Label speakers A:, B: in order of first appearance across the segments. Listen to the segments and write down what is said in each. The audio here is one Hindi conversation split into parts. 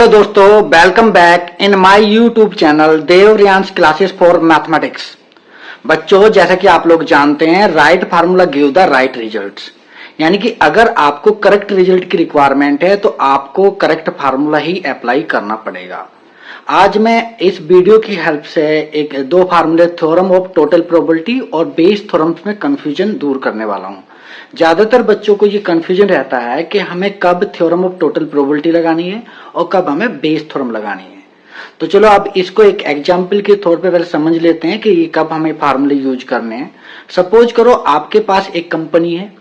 A: हेलो दोस्तों, welcome back in my YouTube channel Dev Riyans classes for mathematics. बच्चों, जैसा कि आप लोग जानते हैं, right formula give the right results. यानी कि अगर आपको करेक्ट रिजल्ट की रिक्वायरमेंट है तो आपको करेक्ट फार्मूला ही अप्लाई करना पड़ेगा। आज मैं इस वीडियो की हेल्प से एक दो फार्मूले थ्योरम ऑफ टोटल प्रोबेबिलिटी और बेस थ्योरम्स में कंफ्यूजन दूर करने वाला हूं। ज्यादातर बच्चों को ये कंफ्यूजन रहता है कि हमें कब थ्योरम ऑफ टोटल प्रोबेबिलिटी लगानी है और कब हमें बेस थ्योरम लगानी है। तो चलो अब इसको एक एग्जाम्पल के तौर पे पहले समझ लेते हैं कि ये कब हमें फार्मूले यूज करने हैं। सपोज करो आपके पास एक कंपनी है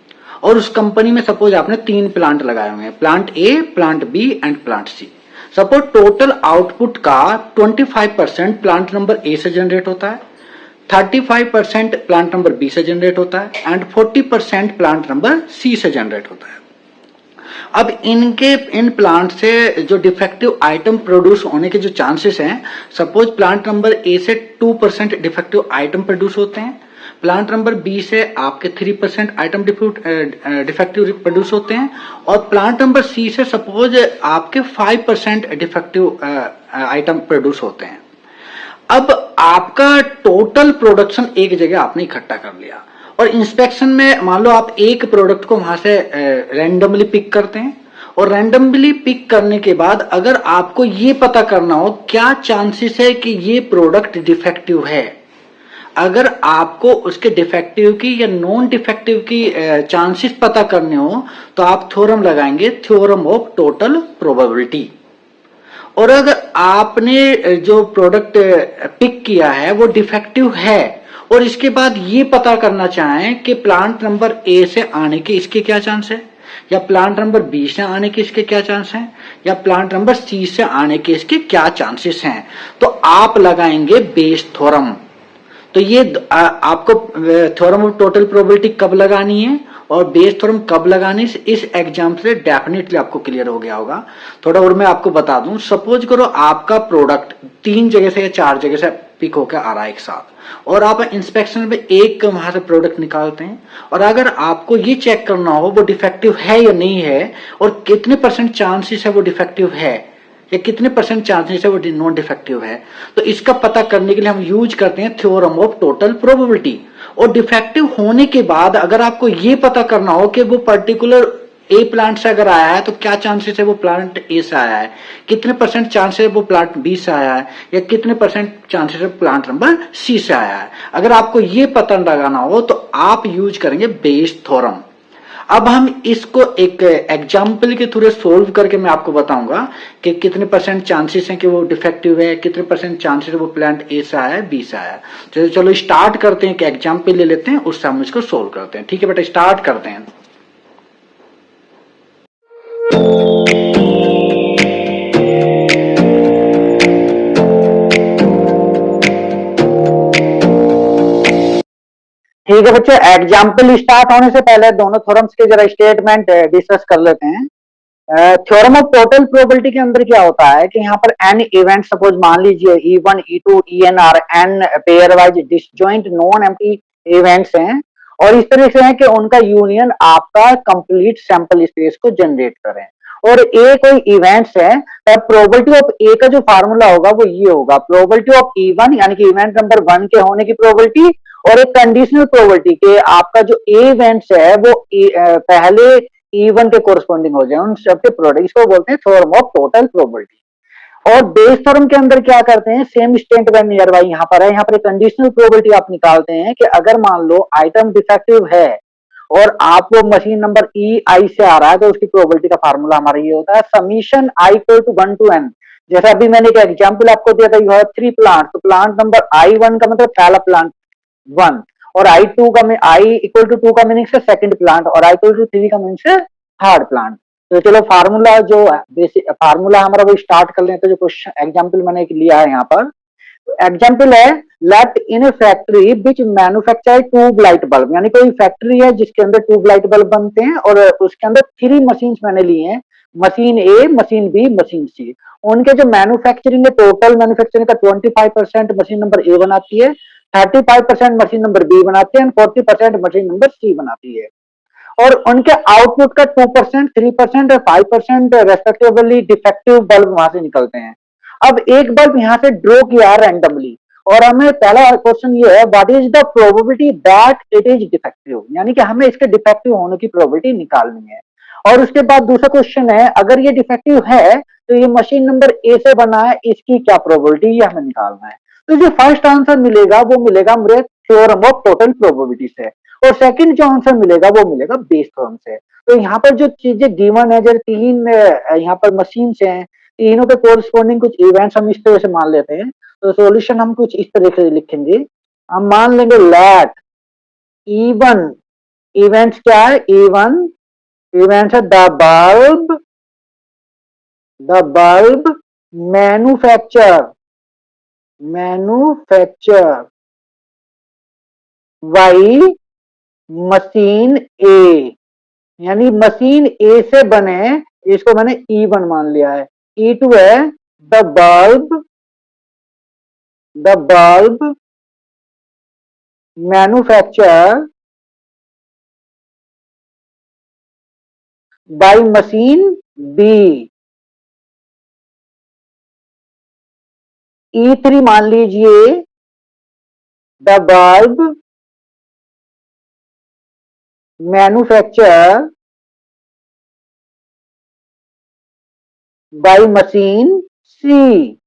A: और उस कंपनी में सपोज आपने 3 प्लांट लगाए हुए हैं, plant A, plant B and plant C. Suppose total output का 25% प्लांट नंबर ए से जनरेट होता है, 35% प्लांट नंबर बी से जनरेट होता है एंड 40% प्लांट नंबर सी से जनरेट होता है। अब इन प्लांट से जो डिफेक्टिव आइटम प्रोड्यूस होने के जो चांसेस हैं, सपोज प्लांट नंबर ए से 2% डिफेक्टिव आइटम प्रोड्यूस होते हैं, प्लांट नंबर बी से आपके 3% आइटम डिफेक्टिव प्रोड्यूस होते हैं और प्लांट नंबर सी से सपोज आपके 5% डिफेक्टिव आइटम प्रोड्यूस होते हैं। अब आपका टोटल प्रोडक्शन एक जगह आपने इकट्ठा कर लिया और इंस्पेक्शन में मान लो आप एक प्रोडक्ट को वहां से रैंडमली पिक करते हैं और रैंडमली पिक करने के बाद अगर आपको ये पता करना हो क्या चांसेस है कि ये प्रोडक्ट डिफेक्टिव है, अगर आपको उसके डिफेक्टिव की या नॉन डिफेक्टिव की चांसेस पता करने हो तो आप थ्योरम लगाएंगे, थ्योरम ऑफ टोटल प्रोबेबिलिटी। और अगर आपने जो प्रोडक्ट पिक किया है वो डिफेक्टिव है और इसके बाद ये पता करना चाहें कि प्लांट नंबर ए से आने के इसके क्या चांस है, या प्लांट नंबर बी से आने के इसके क्या चांस हैं, या प्लांट नंबर सी से आने के इसके क्या चांसेस हैं, तो आप लगाएंगे बेस थ्योरम। तो ये आपको थ्योरम ऑफ टोटल प्रोबेबिलिटी कब लगानी है और बेस थ्योरम कब लगानी है, इस एग्जाम से डेफिनेटली आपको क्लियर हो गया होगा। थोड़ा और मैं आपको बता दूं, सपोज करो आपका प्रोडक्ट 3 जगह से या 4 जगह से पिक होकर आ रहा है एक साथ और आप इंस्पेक्शन में एक वहां से प्रोडक्ट निकालते हैं और अगर आपको ये चेक करना हो वो डिफेक्टिव है या नहीं है और कितने % चांसेस है वो डिफेक्टिव है या कितने % चांसेस है वो नॉन डिफेक्टिव है, तो इसका पता करने के लिए हम यूज करते हैं थ्योरम ऑफ टोटल प्रोबेबिलिटी। और डिफेक्टिव होने के बाद अगर आपको ये पता करना हो कि वो पर्टिकुलर ए प्लांट से अगर आया है तो क्या चांसेस है वो प्लांट ए से आया है, कितने % चांसेस है वो प्लांट बी से आया है, या कितने % चांसेस है प्लांट नंबर सी से आया है, अगर आपको ये पता लगाना हो तो आप यूज करेंगे बेस थ्योरम। अब हम इसको एक एग्जाम्पल के थ्रू सोल्व करके मैं आपको बताऊंगा कि कितने % चांसेस हैं कि वो डिफेक्टिव है, कितने % चांसेस है वो प्लांट ए से आया है, बी से आया है। तो चलो स्टार्ट करते हैं, कि एग्जाम्पल ले लेते हैं, उससे हम इसको सोल्व करते हैं। ठीक है बेटा, स्टार्ट करते हैं। ठीक है बच्चों, एग्जाम्पल स्टार्ट होने से पहले दोनों थ्योरम्स के जरा स्टेटमेंट डिस्कस कर लेते हैं। थ्योरम ऑफ टोटल प्रोबेबिलिटी के अंदर क्या होता है कि यहाँ पर एन इवेंट सपोज मान लीजिए E1, E2, EN are n pairwise disjoint non empty events हैं और इस तरह से है कि उनका यूनियन आपका कंप्लीट सैंपल स्पेस को जनरेट करें और ए कोई इवेंट्स है, तब प्रोबेबिलिटी ऑफ ए का जो फार्मूला होगा वो ये होगा, प्रोबेबिलिटी ऑफ E1 यानी कि इवेंट नंबर 1 के होने की प्रोबेबिलिटी और एक कंडीशनल प्रोबेबिलिटी के आपका जो ए इवेंट्स है वो पहले E1 के कोरस्पॉन्डिंग हो जाए, उन सबके प्रोडक्ट, इसको बोलते हैं थ्योरम ऑफ टोटल प्रोबेबिलिटी। और बेस थ्योरम के अंदर क्या करते हैं, सेम स्टेटमेंट नियर बाय यहाँ पर है, यहाँ पर कंडीशनल प्रोबेबिलिटी आप निकालते हैं कि अगर मान लो आइटम डिफेक्टिव है और आपको मशीन नंबर EI से आ रहा है तो उसकी प्रोबेबिलिटी का फार्मूला हमारा ये होता है summation I equal to 1 to n। जैसे अभी मैंने एक एग्जाम्पल आपको दिया था, यू हैव 3 प्लांट, तो प्लांट नंबर I1 का मतलब पहला प्लांट 1 और I2 का I इक्वल टू 2 का मीनिंग से सेकंड प्लांट और I इक्वल टू 3 का मीनिंग से थर्ड प्लांट। तो चलो फार्मूला जो बेसिक फार्मूला हमारा वो स्टार्ट कर लेते हैं। जो क्वेश्चन एग्जांपल मैंने एक लिया है यहाँ पर, एग्जाम्पल है let in a factory which manufacture tube light bulb, यानी कोई फैक्ट्री है जिसके अंदर ट्यूब लाइट बल्ब बनते हैं और उसके अंदर 3 मशीन मैंने ली हैं, मशीन ए, मशीन बी, मशीन सी। उनके जो मैन्युफैक्चरिंग है, टोटल मैन्युफैक्चरिंग का 25% मशीन नंबर ए बनाती है, 35% मशीन नंबर बी बनाती है एंड 40% मशीन नंबर सी बनाती है। और उनके आउटपुट का 2%, 3% और 5% रेस्पेक्टिवली डिफेक्टिव बल्ब वहां से निकलते हैं। अब एक बल्ब यहां से ड्रॉ किया रैंडमली, और हमें पहला क्वेश्चन ये है, what is the probability that it is defective, यानी कि हमें इसके डिफेक्टिव होने की प्रोबेबिलिटी निकालनी है। और उसके बाद दूसरा क्वेश्चन है, अगर ये डिफेक्टिव है तो ये मशीन नंबर ए से बना है, इसकी क्या प्रोबेबिलिटी, ये हमें निकालना है। तो जो फर्स्ट आंसर मिलेगा वो मिलेगा मेरे थ्योरम ऑफ टोटल प्रोबेबिलिटी से, और सेकंड जो आंसर मिलेगा वो मिलेगा बेस थ्योरम से। तो यहाँ पर जो चीजें गिवन है, जो तीन यहाँ पर मशीन से हैं, तीनों के कोरिस्पोंडिंग कुछ इवेंट्स हम इस तरह से मान लेते हैं। तो सॉल्यूशन हम कुछ इस तरह से लिखेंगे, हम मान लेंगे लेट E1 इवेंट्स क्या है, E1 इवेंट्स है the bulb manufacture by machine A, यानी मशीन ए से बने, इसको मैंने E1 मान लिया है। E2 है the bulb manufacture by machine B. E3 मान लीजिए the bulb manufacture by machine C.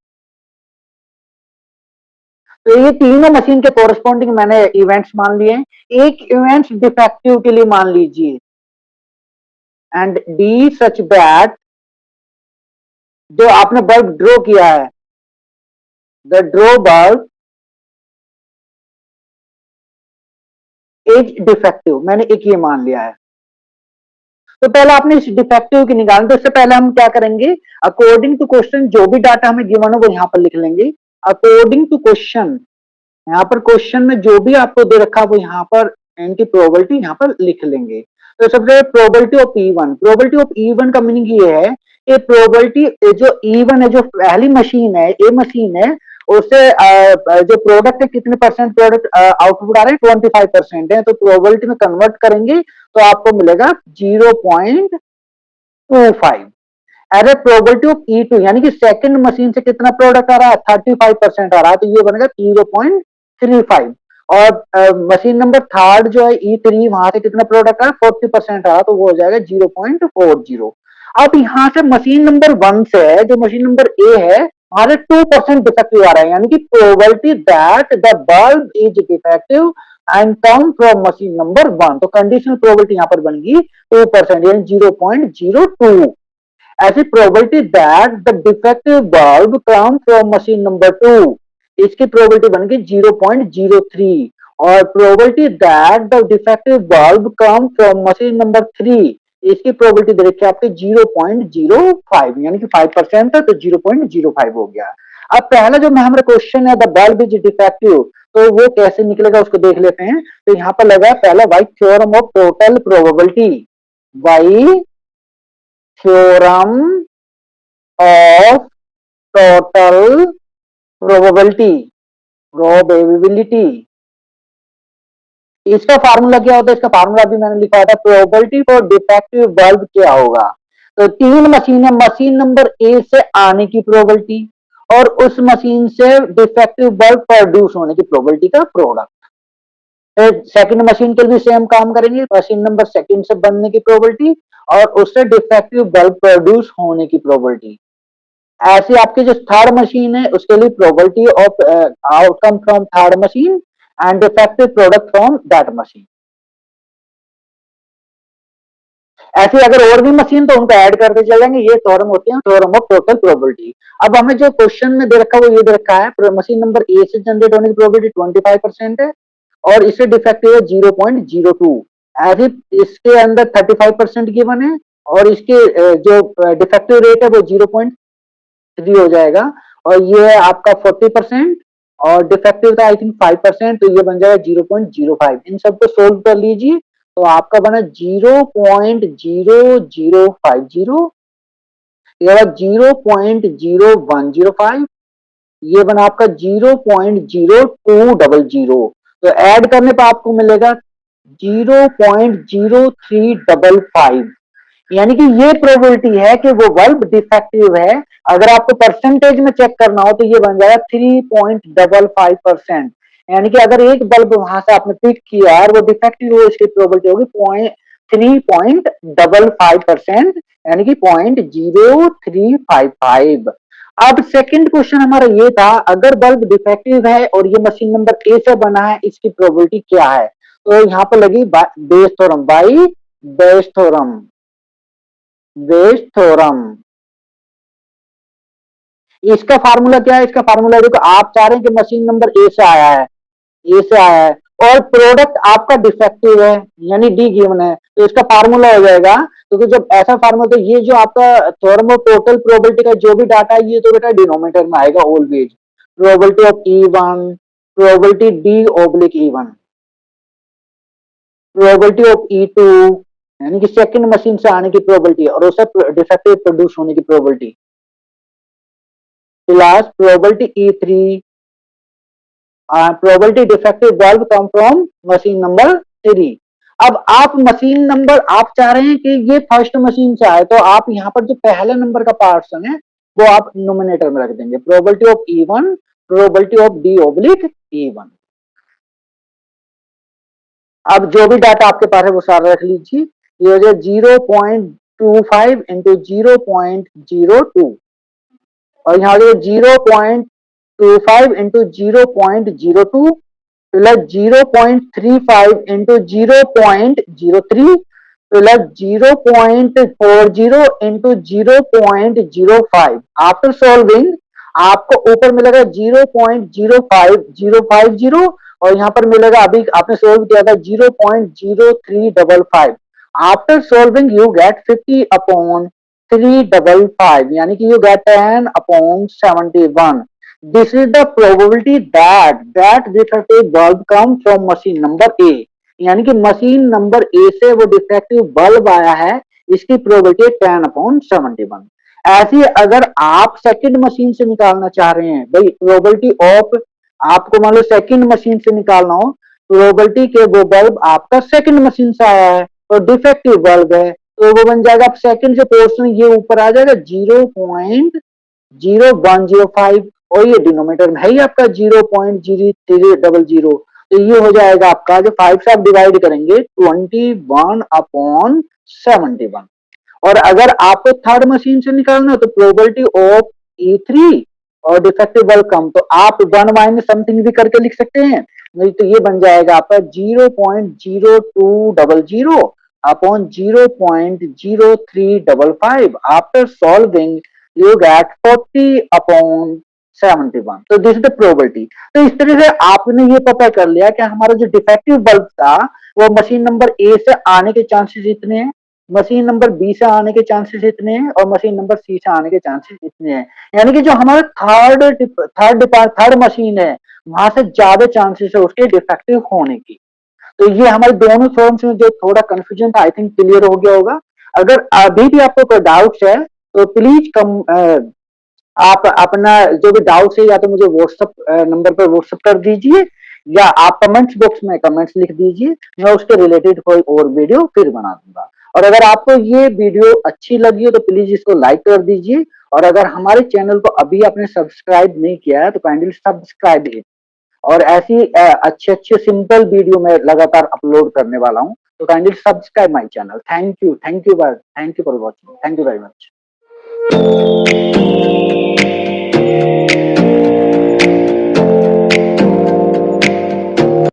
A: तो ये तीनों मशीन के कोरस्पॉन्डिंग मैंने इवेंट्स मान लिए। एक इवेंट्स डिफेक्टिव के लिए मान लीजिए, एंड डी सच दैट जो आपने बल्ब ड्रॉ किया है, the draw bulb is defective, मैंने एक ये मान लिया है। तो पहले आपने इस डिफेक्टिव की निकालनी, तो इससे पहले हम क्या करेंगे, अकॉर्डिंग टू क्वेश्चन जो भी डाटा हमें गिवन हो वो यहां पर लिख लेंगे। अकॉर्डिंग टू क्वेश्चन, यहाँ पर क्वेश्चन में जो भी आपको दे रखा है वो यहाँ पर इनकी प्रोबेबिलिटी यहाँ पर लिख लेंगे। तो सबसे probability of E1, probability of E1 का मीनिंग ये है कि प्रोबेबिलिटी जो E1 है, जो पहली मशीन है, ए मशीन है, उससे जो प्रोडक्ट है कितने परसेंट प्रोडक्ट आउटपुट आ रहे हैं, 25% है। तो प्रोबेबिलिटी में कन्वर्ट करेंगे तो आपको मिलेगा 0.25। As a probability of E2, यानी कि सेकंड मशीन से कितना प्रोडक्ट आ रहा है, 35% आ रहा है, तो ये बनेगा 0.35। और मशीन नंबर थर्ड जो है E3, वहां से कितना प्रोडक्ट आ रहा है, 40% आ रहा है, तो वो हो जाएगा 0.40। अब यहाँ से मशीन नंबर 1 से है, जो मशीन नंबर ए है, वहां से 2% डिफेक्टिव आ रहा है, यानी कि probability that the bulb is defective and come from machine number 1। तो कंडीशनल प्रोबेबिलिटी यहाँ पर बनेगी 2%, यानी 0.02। ऐसी probability that the defective bulb come from machine number 2, इसकी प्रोबेबिलिटी बनेगी 0.03। और probability that the defective bulb come from machine number 3, इसकी प्रोबेबिलिटी दे रखी है आपके 0.05, यानी कि 5% है, तो 0.05 हो गया। अब पहला जो हमारा क्वेश्चन है, द बल्ब इज डिफेक्टिव, तो वो कैसे निकलेगा उसको देख लेते हैं। तो यहाँ पर लगा है पहला by theorem of total probability, by theorem of total probability. इसका फार्मूला क्या होता है, इसका फार्मूला भी मैंने लिखा था, प्रोबेबिलिटी फॉर डिफेक्टिव बल्ब क्या होगा। तो तीन मशीन है, मशीन नंबर ए से आने की प्रोबेबिलिटी और उस मशीन से डिफेक्टिव बल्ब प्रोड्यूस होने की प्रोबेबिलिटी का प्रोडक्ट। सेकंड मशीन के लिए सेम काम करेंगे, मशीन नंबर सेकंड से बनने की प्रोबेबिलिटी और उससे डिफेक्टिव बल्ब प्रोड्यूस होने की प्रोबेबिलिटी। ऐसे आपकी जो थर्ड मशीन है उसके लिए probability of outcome from third machine and defective product from that machine. ऐसे अगर और भी मशीन तो उनको ऐड करते चलेंगे, ये थ्योरम होते हैं, थ्योरम ऑफ टोटल प्रोबेबिलिटी। अब हमें जो क्वेश्चन में दे रखा है वो ये दे रखा है, मशीन नंबर ए से जनरेट होने की प्रोबेबिलिटी 25% है और इससे डिफेक्टिव है 0.02। ऐसे इसके अंदर 35% गिवन है और इसके जो डिफेक्टिव रेट है वो 0.3 हो जाएगा, और ये है आपका 40% और डिफेक्टिव था आई थिंक 5%, तो ये बन जाएगा 0.05। इन सबको सोल्व कर लीजिए तो आपका बना 0.005, ये 0.0105, ये बना आपका 0.0200। तो ऐड करने पर आपको मिलेगा 0.0355, यानी कि ये प्रोबेबिलिटी है कि वो बल्ब डिफेक्टिव है। अगर आपको परसेंटेज में चेक करना हो तो ये बन जाएगा 3.55%। यानी कि अगर एक बल्ब वहां से आपने पिक किया और वो डिफेक्टिव हो, इसकी प्रोबेबिलिटी होगी 3.55%, यानी कि 0.0355। अब सेकंड क्वेश्चन हमारा ये था, अगर बल्ब डिफेक्टिव है और ये मशीन नंबर ए से बना है, इसकी प्रोबेबिलिटी क्या है? तो यहाँ पर लगी Bayes theorem, by Bayes theorem, Bayes theorem. इसका फार्मूला क्या है? इसका फार्मूला देखो, आप चाह रहे हैं कि मशीन नंबर ए से आया है, ए से आया है और प्रोडक्ट आपका डिफेक्टिव है, यानी डी गिवन है, तो इसका फार्मूला हो जाएगा। क्योंकि जब ऐसा फार्मूला, तो ये जो आपका थ्योरम ऑफ टोटल प्रोबेबिलिटी का जो भी डाटा है, ये तो बेटा डिनोमिनेटर में आएगा always. Probability of E1, probability D oblique E1, probability of E2, यानी कि सेकंड मशीन से आने की प्रोबेबिलिटी और उससे डिफेक्टिव प्रोड्यूस होने की probability, plus probability E3, probability defective bulb come from machine number 3। अब आप मशीन नंबर, आप चाह रहे हैं कि ये फर्स्ट मशीन से आए, तो आप यहाँ पर जो पहले नंबर का पार्सन है वो आप नोमिनेटर में रख देंगे, probability of E1, probability of D oblique E1। अब जो भी डाटा आपके पास है वो सारा रख लीजिए। ये हो जाए 0.25 इंटू 0.02, और यहाँ हो 0.25 into 0.02 plus 0.35 into 0.03 plus 0.40 into 0.05। After solving आपको ऊपर मिलेगा 0.05050, और यहाँ पर मिलेगा, अभी आपने सोल्व किया था, 0.0355। After solving you get 50 upon 355, यानी कि you get 10 upon 71। This is the probability that defective bulb come from machine number A, यानी कि मशीन नंबर ए से वो डिफेक्टिव बल्ब आया है, इसकी प्रोबेबिलिटी 10/71। ऐसी अगर आप सेकंड मशीन से निकालना चाह रहे हैं, भाई प्रोबेबिलिटी ऑफ, आपको मान लो सेकंड मशीन से निकालना हो, प्रोबेबिलिटी के वो बल्ब आपका सेकंड मशीन से आया है और डिफेक्टिव बल्ब है, तो वो बन जाएगा, सेकंड से पोर्शन ये ऊपर आ जाएगा 0.0105, और ये डिनोमिनेटर में है ही आपका 0.0300, तो ये हो जाएगा आपका, जो 5 से आप डिवाइड करेंगे 21/71। और अगर आपको थर्ड मशीन से निकालना है तो प्रोबेबिलिटी ऑफ E3 और डिफेक्टिव बल्ब कम, तो आप 1 माइनस समथिंग भी करके लिख सकते हैं, नहीं तो ये बन जाएगा आपका 0.0200 upon 0.0355। After solving you get 40/71। तो दिस इज द प्रोबेबिलिटी। तो इस तरह से आपने ये पता कर लिया कि हमारा जो डिफेक्टिव बल्ब था वो मशीन नंबर ए से आने के चांसेस इतने हैं, मशीन नंबर बी से आने के चांसेस इतने हैं, और मशीन नंबर सी से आने के चांसेस इतने हैं। यानी कि जो हमारा थर्ड मशीन है, वहां से ज्यादा चांसेस है उसके डिफेक्टिव होने की। तो ये हमारे दोनों फॉर्म्स में जो थोड़ा कंफ्यूजन था, आई थिंक क्लियर हो गया होगा। अगर अभी भी आपको कोई डाउट्स है तो प्लीज आप अपना जो भी डाउट्स है या तो मुझे व्हाट्सएप नंबर पर व्हाट्सएप कर दीजिए, या आप कमेंट्स बॉक्स में कमेंट्स लिख दीजिए, मैं उसके रिलेटेड कोई और वीडियो फिर बना दूंगा। और अगर आपको ये वीडियो अच्छी लगी हो तो प्लीज इसको लाइक कर दीजिए, और अगर हमारे चैनल को अभी आपने सब्सक्राइब नहीं किया है तो काइंडली सब्सक्राइब इट। और ऐसी अच्छे अच्छे सिंपल वीडियो मैं लगातार अपलोड करने वाला हूँ, तो kindly subscribe my channel. Thank you for watching, thank you very much.